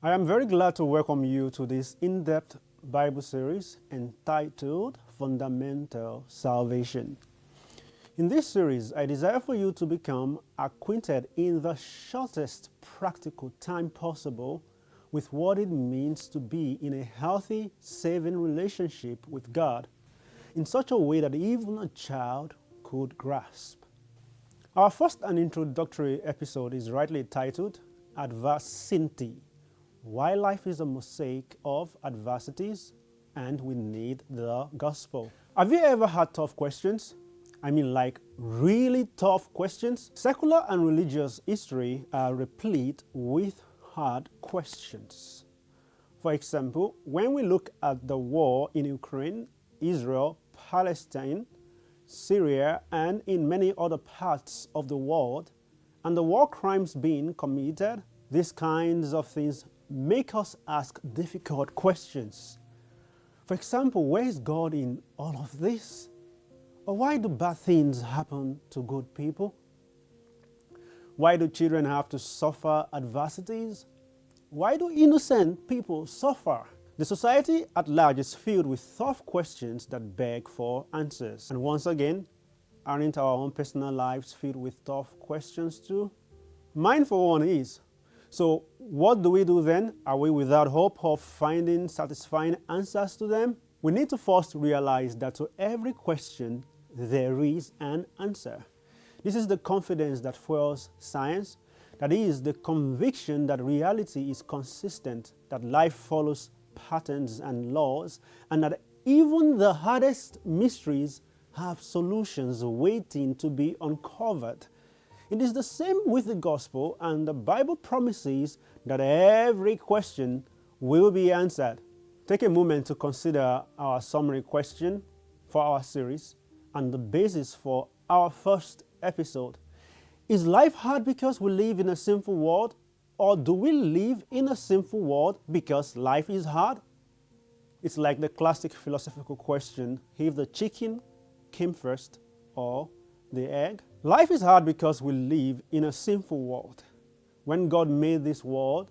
I am very glad to welcome you to this in-depth Bible series entitled Fundamental Salvation. In this series, I desire for you to become acquainted in the shortest practical time possible with what it means to be in a healthy, saving relationship with God in such a way that even a child could grasp. Our first and introductory episode is rightly titled Adver-s-i-n-t-y. Why life is a mosaic of adversities and we need the gospel. Have you ever had tough questions? I mean, like really tough questions? Secular and religious history are replete with hard questions. For example, when we look at the war in Ukraine, Israel, Palestine, Syria, and in many other parts of the world, and the war crimes being committed, these kinds of things make us ask difficult questions. For example, where is God in all of this? Or why do bad things happen to good people? Why do children have to suffer adversities? Why do innocent people suffer? The society at large is filled with tough questions that beg for answers. And once again, aren't our own personal lives filled with tough questions too? Mine for one is. So what do we do then? Are we without hope of finding satisfying answers to them? We need to first realize that to every question, there is an answer. This is the confidence that fuels science. That is the conviction that reality is consistent, that life follows patterns and laws, and that even the hardest mysteries have solutions waiting to be uncovered. It is the same with the gospel, and the Bible promises that every question will be answered. Take a moment to consider our summary question for our series and the basis for our first episode. Is life hard because we live in a sinful world, or do we live in a sinful world because life is hard? It's like the classic philosophical question, if the chicken came first or the egg. Life is hard because we live in a sinful world. When God made this world,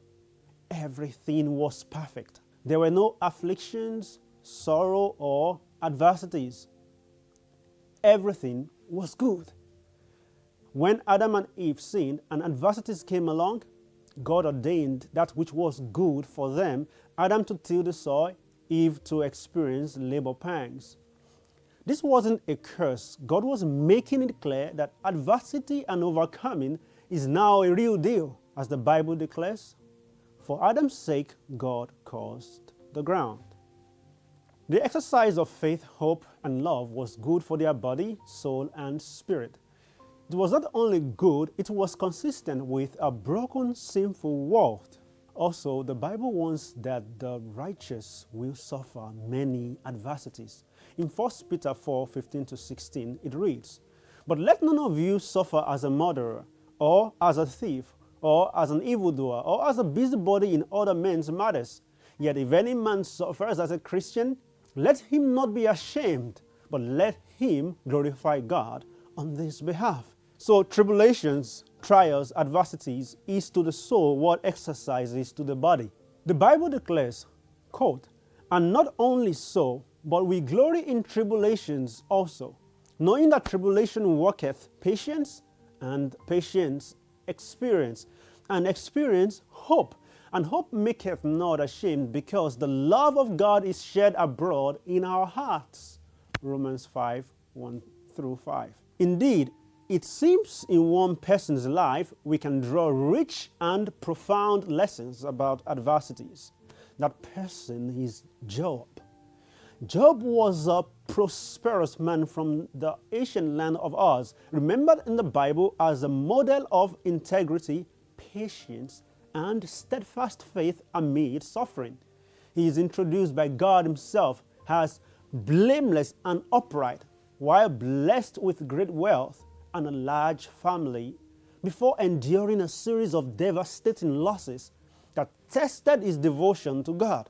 everything was perfect. There were no afflictions, sorrow, or adversities. Everything was good. When Adam and Eve sinned and adversities came along, God ordained that which was good for them, Adam to till the soil, Eve to experience labor pangs. This wasn't a curse. God was making it clear that adversity and overcoming is now a real deal. As the Bible declares, for Adam's sake, God cursed the ground. The exercise of faith, hope, and love was good for their body, soul, and spirit. It was not only good, it was consistent with a broken, sinful world. Also, the Bible warns that the righteous will suffer many adversities. In 1 Peter 4:15-16, it reads, "But let none of you suffer as a murderer, or as a thief, or as an evildoer, or as a busybody in other men's matters. Yet if any man suffers as a Christian, let him not be ashamed, but let him glorify God on this behalf." So tribulations, trials, adversities is to the soul what exercise is to the body. The Bible declares, quote, "And not only so, but we glory in tribulations also, knowing that tribulation worketh patience, and patience experience, and experience hope. And hope maketh not ashamed, because the love of God is shed abroad in our hearts." Romans 5:1-5. Indeed, it seems in one person's life we can draw rich and profound lessons about adversities. That person is Job. Job was a prosperous man from the ancient land of Uz, remembered in the Bible as a model of integrity, patience, and steadfast faith amid suffering. He is introduced by God himself as blameless and upright, while blessed with great wealth and a large family, before enduring a series of devastating losses that tested his devotion to God.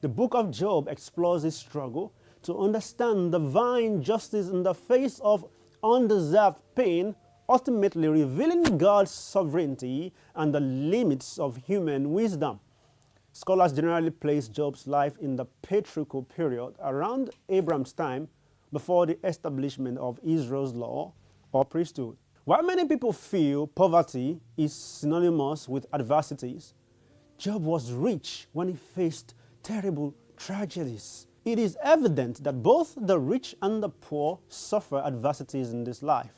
The book of Job explores his struggle to understand divine justice in the face of undeserved pain, ultimately revealing God's sovereignty and the limits of human wisdom. Scholars generally place Job's life in the patriarchal period around Abraham's time, before the establishment of Israel's law or priesthood. While many people feel poverty is synonymous with adversities, Job was rich when he faced terrible tragedies. It is evident that both the rich and the poor suffer adversities in this life.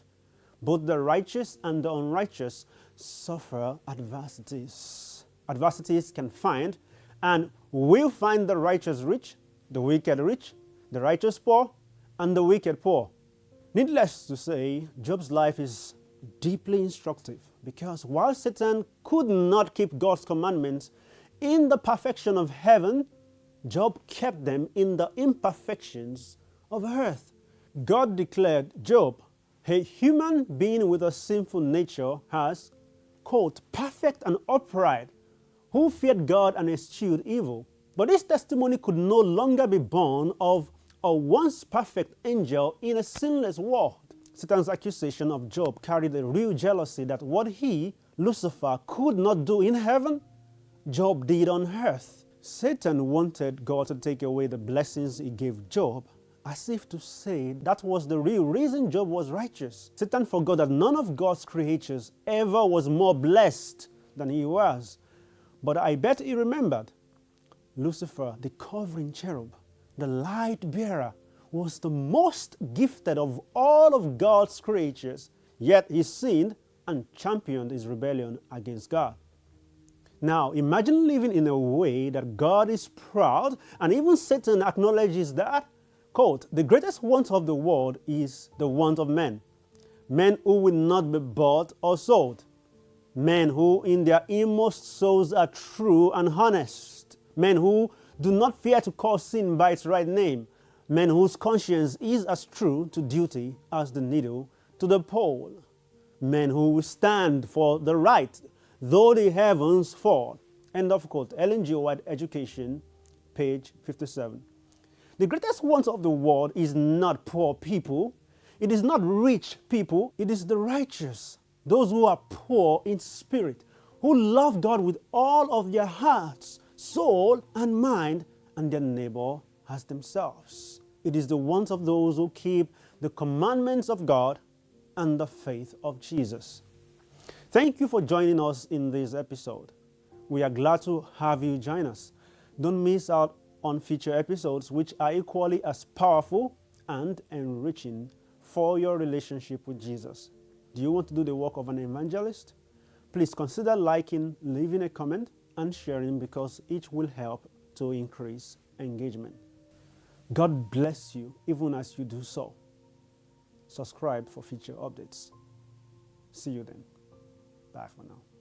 Both the righteous and the unrighteous suffer adversities. Adversities can find and will find the righteous rich, the wicked rich, the righteous poor, and the wicked poor. Needless to say, Job's life is deeply instructive, because while Satan could not keep God's commandments in the perfection of heaven, Job kept them in the imperfections of earth. God declared Job, a human being with a sinful nature, as, quote, perfect and upright, who feared God and eschewed evil. But this testimony could no longer be born of a once perfect angel in a sinless world. Satan's accusation of Job carried a real jealousy that what he, Lucifer, could not do in heaven, Job did on earth. Satan wanted God to take away the blessings he gave Job, as if to say that was the real reason Job was righteous. Satan forgot that none of God's creatures ever was more blessed than he was. But I bet he remembered Lucifer, the covering cherub, the light bearer, was the most gifted of all of God's creatures, yet he sinned and championed his rebellion against God. Now, imagine living in a way that God is proud, and even Satan acknowledges that, quote, the greatest want of the world is the want of men. Men who will not be bought or sold. Men who in their inmost souls are true and honest. Men who do not fear to call sin by its right name. Men whose conscience is as true to duty as the needle to the pole. Men who will stand for the right, though the heavens fall. End of quote. 𝐒𝐮𝐬𝐽 Education, page 57. The greatest want of the world is not poor people. It is not rich people. It is the righteous. Those who are poor in spirit, who love God with all of their hearts, soul, and mind, and their neighbor as themselves. It is the want of those who keep the commandments of God and the faith of Jesus. Thank you for joining us in this episode. We are glad to have you join us. Don't miss out on future episodes, which are equally as powerful and enriching for your relationship with Jesus. Do you want to do the work of an evangelist? Please consider liking, leaving a comment, and sharing, because each will help to increase engagement. God bless you even as you do so. Subscribe for future updates. See you then. Bye for now.